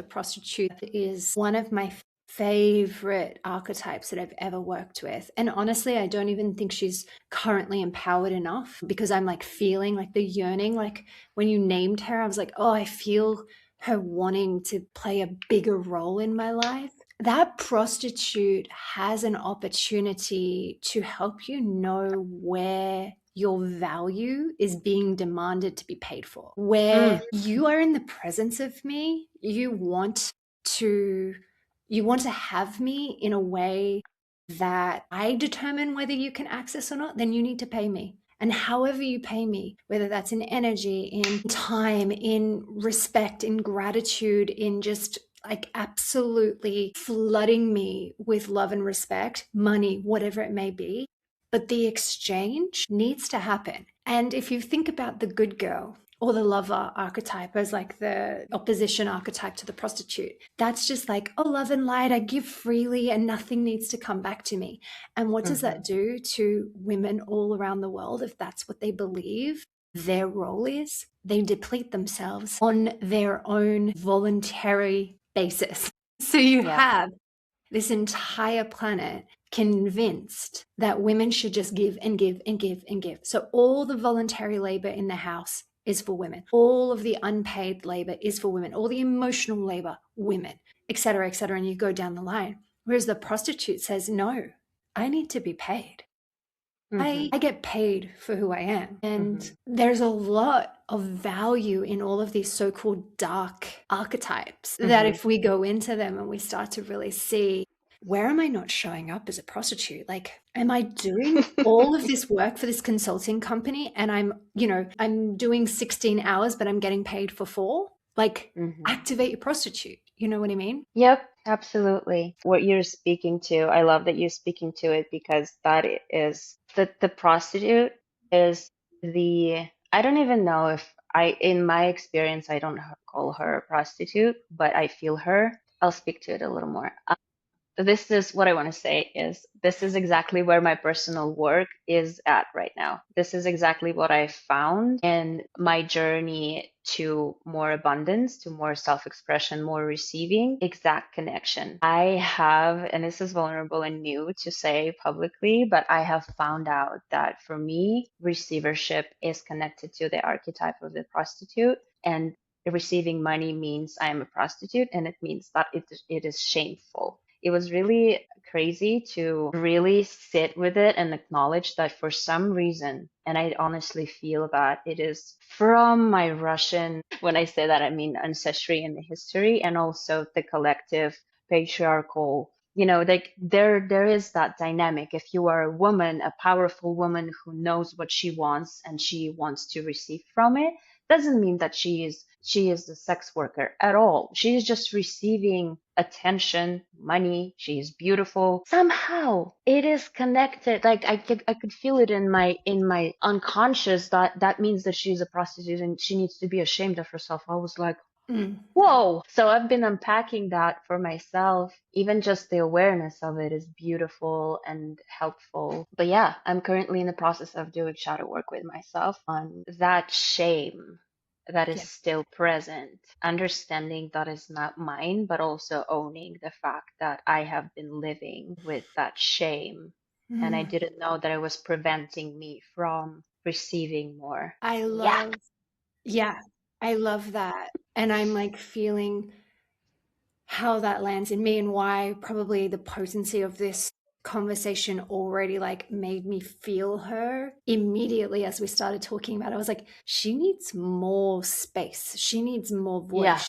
prostitute is one of my favorite archetypes that I've ever worked with. And honestly, I don't even think she's currently empowered enough, because I'm like feeling like the yearning. Like when you named her, I was like, oh, I feel her wanting to play a bigger role in my life. That prostitute has an opportunity to help you know where your value is being demanded to be paid for. Where you are in the presence of me, you want to have me in a way that I determine whether you can access or not, then you need to pay me. And however you pay me, whether that's in energy, in time, in respect, in gratitude, in just like absolutely flooding me with love and respect, money, whatever it may be. But the exchange needs to happen. And if you think about the good girl or the lover archetype as like the opposition archetype to the prostitute, that's just like, oh, love and light, I give freely and nothing needs to come back to me. And what does that do to women all around the world if that's what they believe their role is? They deplete themselves on their own voluntary basis. So you have this entire planet convinced that women should just give and give and give and give. So all the voluntary labor in the house is for women. All of the unpaid labor is for women. All the emotional labor, women, et cetera, and you go down the line. Whereas the prostitute says, no, I need to be paid. I get paid for who I am. And there's a lot of value in all of these so-called dark archetypes that if we go into them and we start to really see, where am I not showing up as a prostitute? Like, am I doing all of this work for this consulting company and I'm doing 16 hours, but I'm getting paid for 4? Like, activate your prostitute. You know what I mean? Yep, absolutely. What you're speaking to, I love that you're speaking to it, because that is the prostitute is I don't even know if in my experience, I don't call her a prostitute, but I feel her. I'll speak to it a little more. This is what I want to say is this is exactly where my personal work is at right now. This is exactly what I found in my journey to more abundance, to more self-expression, more receiving, exact connection. I have, and this is vulnerable and new to say publicly, but I have found out that for me, receivership is connected to the archetype of the prostitute, and receiving money means I am a prostitute, and it means that it is shameful. It was really crazy to really sit with it and acknowledge that for some reason, and I honestly feel that it is from my Russian, when I say that, I mean ancestry and the history, and also the collective patriarchal, like there is that dynamic. If you are a woman, a powerful woman who knows what she wants and she wants to receive from it, doesn't mean that she is a sex worker at all. She is just receiving attention, money. She is beautiful. Somehow it is connected. Like I could feel it in my unconscious that means that she's a prostitute and she needs to be ashamed of herself. I was like, whoa. So I've been unpacking that for myself. Even just the awareness of it is beautiful and helpful. But yeah, I'm currently in the process of doing shadow work with myself on that shame that is still present, understanding that is not mine, but also owning the fact that I have been living with that shame. And I didn't know that it was preventing me from receiving more. Yeah, I love that. And I'm like feeling how that lands in me and why probably the potency of this conversation already like made me feel her immediately as we started talking about it. I was like, she needs more space. She needs more voice. Yeah.